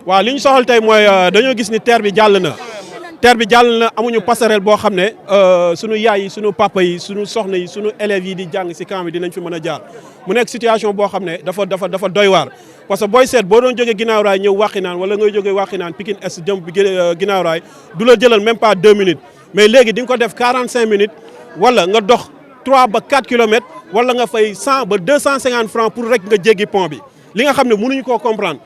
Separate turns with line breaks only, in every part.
waaw li ñu soxal tey mooy dañoo gis ni terre bi jàll na amuñu passerelle boo xam ne sunu yaay yi sunu papa yi sunu soxna yi sunu élèves yi di jàng si camp bi dinañ fi mën a jaar mu nekk situation boo xam ne dafa doy waar. parce que booy seet boo doon jógee ginnaaw raay ñëw Waxinaan wala ngay jógee Waxinaan Pikine Est jëm ginnaaw raay du la jëlal même pas 2 minutes mais léegi di nga ko def 45 minutes wala nga dox 3 ba 4 kilomètres wala nga fay 100 ba 250 francs pour rek nga jéggi pont bi li nga xam ne mënuñu koo comprendre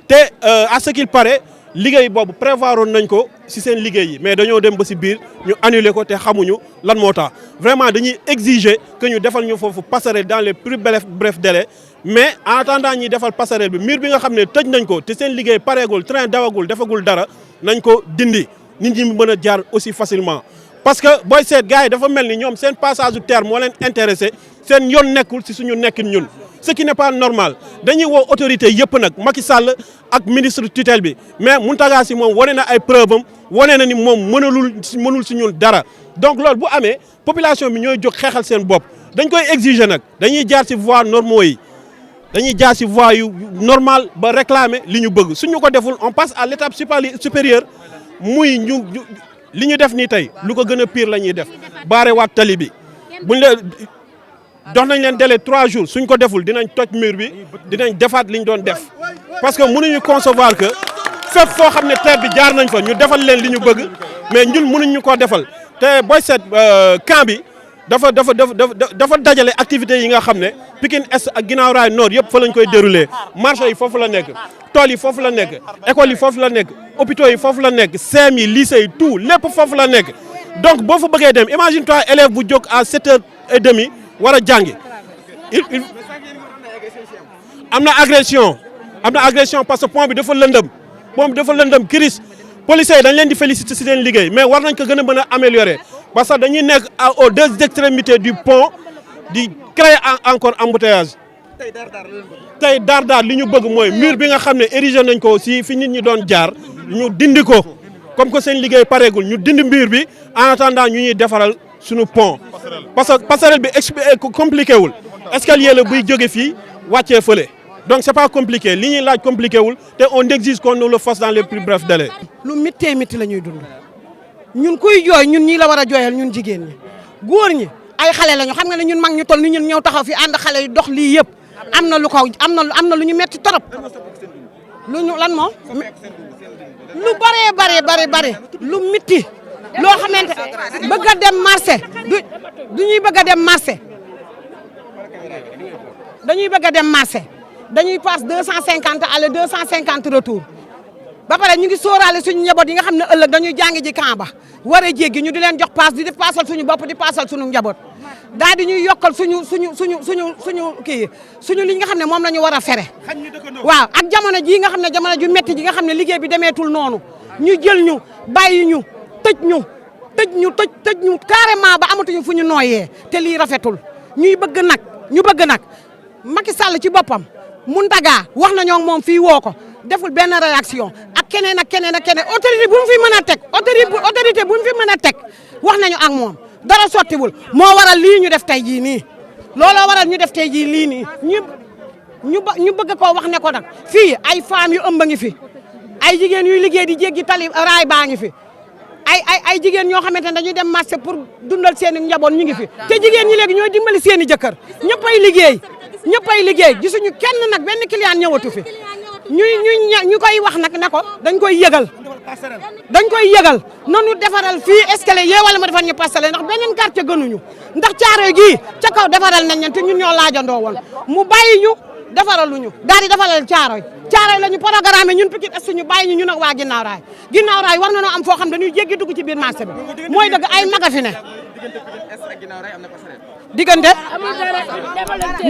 te à ce qu'il paraît liggéey boobu prévoir woon nañ ko si seen liggéey yi mais dañoo dem ba si biir ñu annuler ko te xamuñu lan moo tax vraiment dañuy exiger que ñu defal ñu foofu passerelle dans les plus brefs délais mais en attendant ñuy defal passerelle bi mur bi nga xam ne tëj nañ ko te seen liggéey pareegul train dawagul defagul dara nañ ko dindi nit ñi mën a jaar aussi facilement. parce que booy seet gars yi dafa mel ni ñoom seen passage du terre moo leen intéressé seen yoon nekkul si suñu nekkin ñun ce qui n'est pas normal dañuy woo autorité yëpp nag Macky Sall ak ministre tutelle bi mais Mountaga Sy moom wane na ay preuve am wane na ni moom mënul si ñun dara donc loolu bu amee population bi ñooy jóg xeexal seen bopp dañ koy exiger nag dañuy jaar si voies normaux yi dañuy jaar si voies yu normal ba réclamer li ñu bëgg suñu ko deful on passe à l'étape supérieure muy li ñu def nii tey lu ko gën a pire la ñuy def baare waat tali bi buñ la dox nañ leen délai 3 jours suñ ko deful dinañ toj mur bi dinañ defaat li ñu doon def parce que mënuñu concevoir que fépp foo xam ne terre bi jaar nañ fa ñu defal leen li ñu bëgg mais ñun mënuñu koo defal te booy seet camp bi dafa dajale activités yi nga xam ne Pikine Est ak Guinaw Rail Nord yëpp fa lañ koy dérouler marché yi foofu la nekk tool yi foofu la nekk école yi foofu la nekk hôpitaux yi foofu la nekk CEM yi lycée yi tout lépp foofu la nekk donc boo fa bëggee dem imagine toi élève bu jóg à 7h30 war a jàngi am na agression parce que pont bi dafa lëndëm kiris policiers yi dañ leen di féliciter ci seen liggéey mais war nañ ko gën a mën a améliorer parce que dañuy nekk aux 2 extrémités du pont di créer encore embouteillage tey daar li ñu bëgg mooy mur bi nga xam ne érigé nañ ko aussi fi nit ñi doon jaar ñu dindi ko comme que seen liggéey pareegul ñu dindi mur bi en attendant ñu ñuy defaral suñu pont parce que passerelle bi compliqué wul escalier la buy jóge fii wàccee fële donc c'est pas compliqué li ñuy laaj compliqué wul te on exige qu'on nous le fasse dans les plus brefs délais.
lu méttee métti la ñuy dund ñun kuy jooy ñun ñii la war a jooyal ñun jigéen ñi góor ñi ay xale lañu xam nga ne ñun mag ñu toll ni ñun ñëw taxaw fi ànd xale yi dox lii yëpp am na lu ñu métti torop lu ñu lan moo lu bare lu métti loo xamante bëgg a dem marché du ñuy bëgg a dem marché dañuy bëgg a dem marché dañuy passe 250 aller 250 retour ba pare ñu ngi sóoraale suñu njaboot yi nga xam ne ëllëg dañuy jàngi ji camp ba war a jéggi ñu di leen jox paas di def paasal suñu bopp di paasal suñu njaboot daal di ñuy yokkal suñu li nga xam ne moom la ñu war a fere waaw ak jamono jii nga xam ne jamono ju métti ji nga xam ne liggéey bi demeetul noonu ñu jël ñu bàyyi ñu tëj ñu carrément ba amatuñu fu ñu nooyee te lii rafetul ñu bëgg nag Macky Sall ci boppam Mountaga wax nañoo moom fii woo ko deful benn réaction ak keneen autorité bu mu fi mën a teg autorité bu mu fi mën a teg wax nañu ak moom dara sottiwul moo waral lii ñu def tey jii nii looloo waral ñu def tey jii lii nii ñu bëgg koo wax ne ko nag fii ay femmes yu ëmb ngi fi ay jigéen yuy liggéey di jéggi tali raay baa ngi fi ay jigéen ñoo xamante ne dañuy dem marché pour dundal seen i njaboot ñu ngi fi te jigéen ñi léegi ñooy dimbali seen i jëkkër ñëppay liggéey gisuñu kenn nag benn client ñëwatu fi ñu koy wax nag ne ko dañ koy yëgal noonu defaral fii escalier yee wala ma defal ñu passerelle ndax beneen quartier gënuñu ndax Caaroy gii ca kaw defaral nañ leen te ñun ñoo laajandoo woon mu bàyyi ñu defaraluñu daal di defaral Caaroy la ñu programme ñun Pikine Est ñu bàyyi ñu ñun ak waa Guinaw Rail war nañoo am foo xam dañuy jéggi dugg ci biir marché bi mooy dëgg ay maga fi ne diggante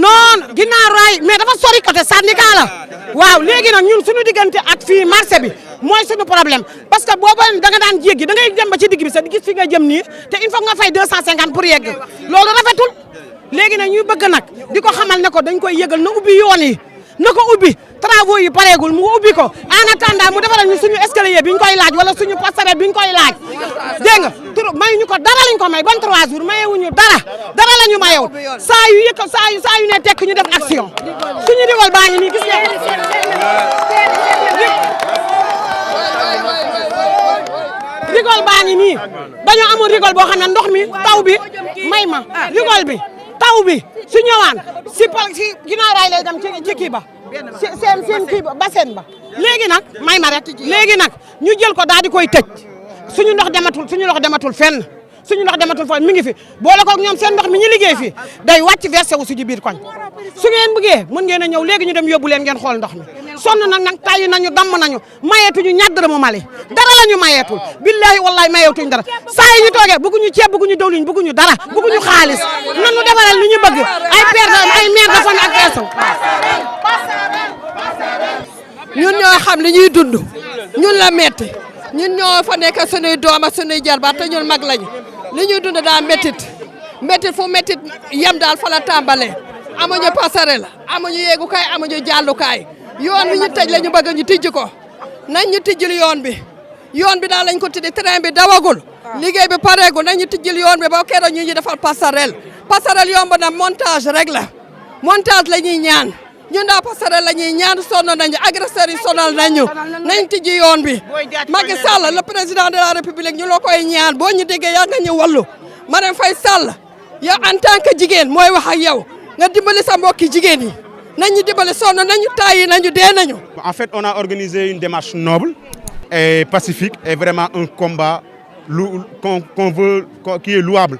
non Guinaw Rail mais dafa sori côté syndicat la waaw léegi nag ñun suñu diggante ak fii marché bi mooy suñu problème parce que booba da nga daan jéggi da ngay dem ba ci digg bi sax di gis fi nga jëm nii te il faut nga fay 250 pour yegg loolu rafetul léegi nag ñu bëgg nag di ko xamal ne ko dañ koy yëgal na ubbi yoon yi na ko ubbi travaux yi pareegul mu ubbi ko en attendant mu defaral ñu suñu escalier bi ñu koy laaj wala suñu passerelle bi ñu koy laaj dégg nga may ñu ko dara lañ ko may ban 3 jours mayewuñu dara la ñu mayew saa yu ne tekk ñu def action suñu diwal baa ngi nii gis ngeen rigole baa ngi nii dañoo amul rigole boo xam ne ndox mi taw bi may ma rigole bi taw bi su ñëwaan si ginnaaw raay lay dem ci kii ba seen kii ba bassin ba léegi nag may ma rek léegi nag ñu jël ko daal di koy tëj suñu ndox dematul fenn suñu ndox dematul fenn mi ngi fi boole ko ak ñoom seen ndox mi ñu liggéey fi day wàcc versé wu suñu biir koñ su ngeen bëggee mën ngeen a ñëw léegi ñu dem yóbbu leen ngeen xool ndox mi sonn nag tàyyi nañu damm nañu mayeetuñu ñaar dërëmu Mali dara la ñu mayeetul billahi wallahi mayeetuñu dara saa yi ñu toogee bëgguñu ceeb bëgguñu dawliñ bëgguñu dara bëgguñu xaalis nanu defaral li ñu bëgg ay maire de fan ak eesu
ñun ñoo xam li ñuy dund ñun la metti ñun ñoo fa nekk sunuy doom ak sunuy jarbaat te ñun mag lañu li ñuy dund daa méttit fu méttit yem daal fa la tàmbalee amuñu passerelle amuñu yeegukaay amuñu jàllukaay yoon bi ñu tëj la ñu bëgg ñu tijji ko nañ ñu tijjil yoon bi daal lañ ko tijji train bi dawagul liggéey bi pareegul nañ ñu tijjil yoon bi ba keroog ñu defal passerelle yomb na montage rek la montage la ñuy ñaan ñun daa passerelle la ñuy ñaan sonn nañu agresseurs yi sonal nañu nañ tijji yoon bi Macky Sall le président de la république ñu la koy ñaan boo ñu déggee yaa nga ñu wallu Marème Faye Sall yow en tant que jigéen mooy wax ak yow nga dimbali sa mbokki jigéen yi nañu dimbali sonn nañu tàyyi nañu dee nañu.
En fait, on a organisé une démarche noble et pacifique et vraiment un combat qui est louable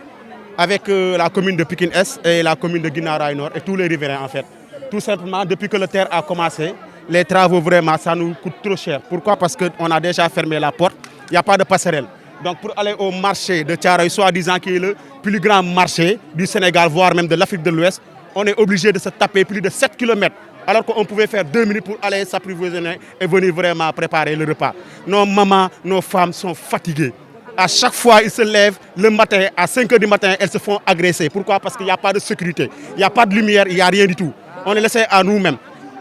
avec la commune de Pikine Est et la commune de Guinaw Rails Nord et tous les riverains en fait. Tout simplement, depuis que le TER a commencé, les travaux vraiment, ça nous coûte trop cher. Pourquoi? Parce qu'on a déjà fermé la porte, il n'y a pas de passerelle. Donc pour aller au marché de Thiaroye, soi-disant qui est le plus grand marché du Sénégal, voire même de l'Afrique de l'Ouest, on est obligé de se taper plus de 7 km, alors qu'on pouvait faire 2 minutes pour aller s'approvisionner et venir vraiment préparer le repas. Nos mamans, nos femmes sont fatiguées. À chaque fois, ils se lèvent le matin, à 5 h du matin, elles se font agresser. Pourquoi? Parce qu'il n'y a pas de sécurité, il n'y a pas de lumière, il n'y a rien du tout. On est laissé à nous-mêmes.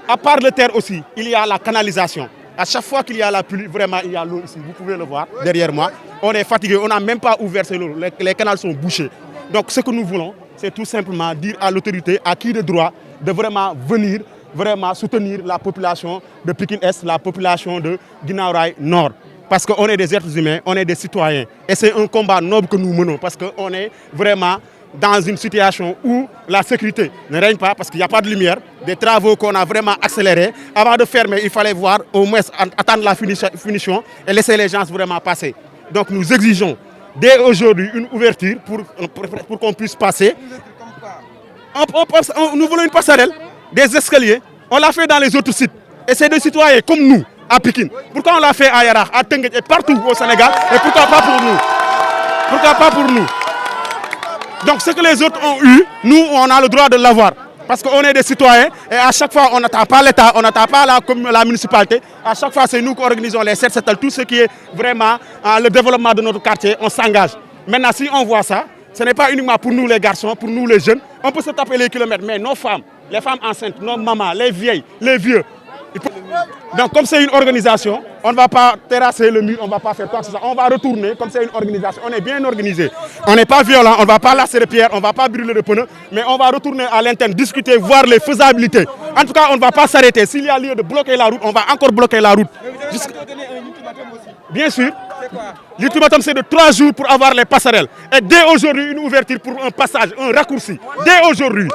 À part le terre aussi, il y a la canalisation. À chaque fois qu'il y a la pluie, vraiment, il y a l'eau ici. Vous pouvez le voir derrière moi. On est fatigué, on n'a même pas ouvert l'eau. Les canaux sont bouchés. Donc ce que nous voulons, c'est tout simplement dire à l'autorité, à qui de droit, de vraiment venir soutenir la population de Pikine Est, la population de Guinaw Rails Nord. Parce qu'on est des êtres humains, on est des citoyens. Et c'est un combat noble que nous menons parce qu'on est vraiment dans une situation où la sécurité ne règne pas parce qu'il n'y a pas de lumière, des travaux qu'on a vraiment accélérés. Avant de fermer, il fallait voir au moins attendre la finition et laisser les gens vraiment passer. Donc nous exigeons dès aujourd'hui une ouverture pour qu'on puisse passer. Nous voulons une passerelle, des escaliers. On l'a fait dans les autres sites. Et c'est des citoyens comme nous, à Pikine. Pourquoi on l'a fait à Yarakh, à Teungueth et partout au Sénégal? Et pourquoi pas pour nous? Pourquoi pas pour nous? Donc ce que les autres ont eu, nous on a le droit de l'avoir. Parce qu'on est des citoyens et à chaque fois on n'attend pas l'État, on n'attend pas la municipalité. À chaque fois c'est nous qui organisons les 7-7, tout ce qui est vraiment le développement de notre quartier, on s'engage. Maintenant si on voit ça, ce n'est pas uniquement pour nous les garçons, pour nous les jeunes, on peut se taper les kilomètres, mais nos femmes, les femmes enceintes, nos mamans, les vieilles, les vieux. Donc comme c'est une organisation, on ne va pas terrasser le mur, on ne va pas faire quoi que ce soit. On va retourner comme c'est une organisation, on est bien organisé. On n'est pas violent, on ne va pas lasser les pierres, on ne va pas brûler le pneu, mais on va retourner à l'interne, discuter, voir les faisabilités. En tout cas, on ne va pas s'arrêter. S'il y a lieu de bloquer la route, on va encore bloquer la route. Bien sûr. L'ultimatum c'est de 3 jours pour avoir les passerelles. Et dès aujourd'hui, une ouverture pour un passage, un raccourci. Dès aujourd'hui.